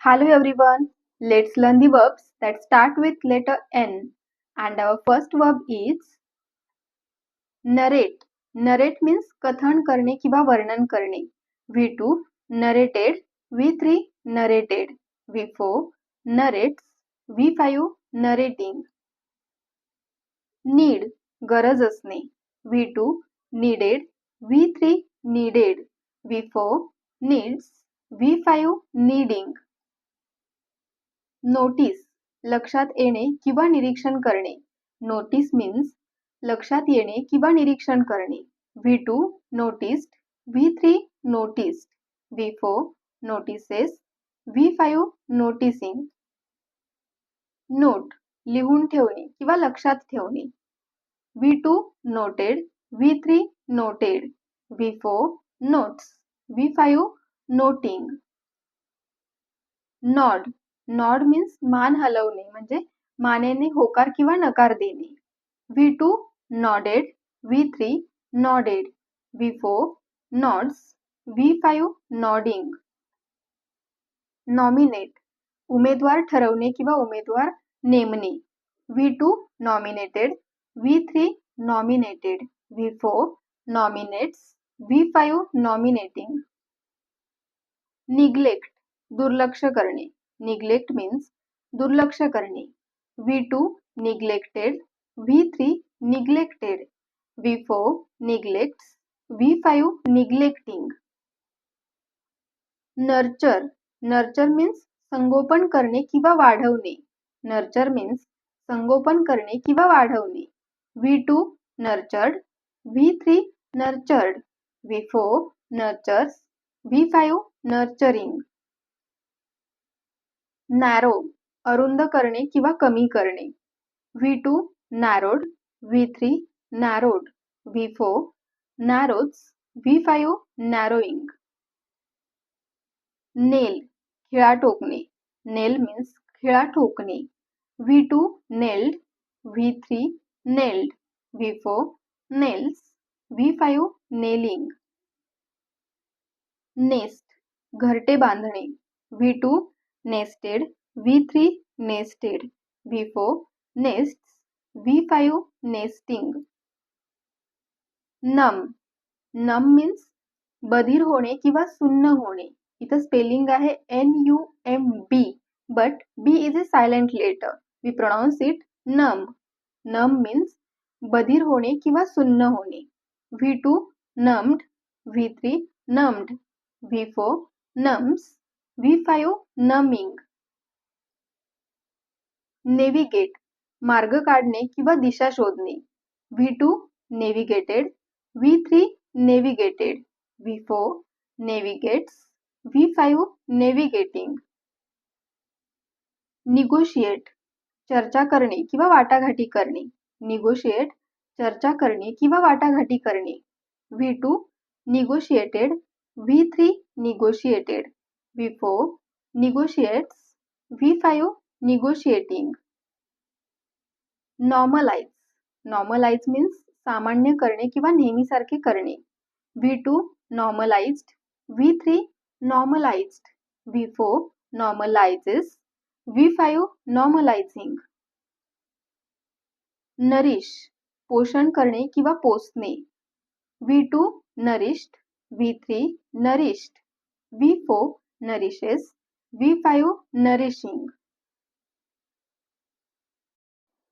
Hello everyone. Let's learn the verbs that start with letter N. And our first verb is narrate. Narrate means कथन करणे किंवा वर्णन करणे. V2 narrated, V3 narrated, V4 narrates, V5 narrating. Need गरज असणे. V2 needed, V3 needed, V4 needs, V5 needing. Notice लक्षात येणे किंवा निरीक्षण करणे. नोटीस मीन्स लक्षात येणे किंवा निरीक्षण करणे. V2 noticed, V3 noticed, V4 notices, V5 noticing. Note लिहून ठेवणे किंवा लक्षात ठेवणे. V2 noted, V3 noted, V4 notes, V5 noting. Nod nod means मान हलवणे म्हणजे मानेने होकार किंवा नकार देणे. V2 nodded, V3 nodded, V4 nods, V5 nodding. Nominate उमेदवार ठरवणे किंवा उमेदवार नेमणे. V2 nominated, V3 nominated, V4 nominates, V5 nominating. Neglect दुर्लक्ष करणे. निग्लेक्ट मीन्स दुर्लक्ष करणे. V2 neglected, V3 neglected, V4 neglects, V5 neglecting. Nurture nurture means संगोपन करणे किंवा वाढवणे. नर्चर मीन्स संगोपन करणे किंवा वाढवणे. V2 nurtured, V3 nurtured, V4 nurtures, V5 nurturing. Narrow अरुंद करणे किंवा कमी करणे. V2 narrowed, V3 narrowed, V4 narrows, V5 narrowing. नेल खिळा टोकणे. नेल मीन्स खिळा ठोकणे. V2 nailed, V3 nailed, V4 nails, V5 nailing. Nest घरटे बांधणे. V2 nested, V3 nested, V4 nests, V5 nesting. नम नम मीन्स बधीर होणे किंवा सुन्न होणे. इथं स्पेलिंग आहे NUMB but B is a silent letter. We pronounce it num. नम मीन्स बधीर होणे किंवा सुन्न होणे. V2 numbed, V3 numbed, V4 numbs, V5 numbing. Navigate मार्ग काढणे किंवा दिशा शोधणे. V2 navigated, V3 navigated, V4 navigates, V5 navigating. Negotiate चर्चा करणे किंवा वाटाघाटी करणे. निगोशिएट चर्चा करणे किंवा वाटाघाटी करणे. V2 negotiated, V3 negotiated, V4 negotiates, V5 negotiating. Normalise normalise means सामान्य करणे किंवा नेहमीसारखे करणे. V2 normalized, V3 normalized, V4 normalizes, V5 normalizing. Nourish पोषण करणे किंवा पोसणे. V2 nourished, V3 nourished, V4 nourishes, V5 nourishing.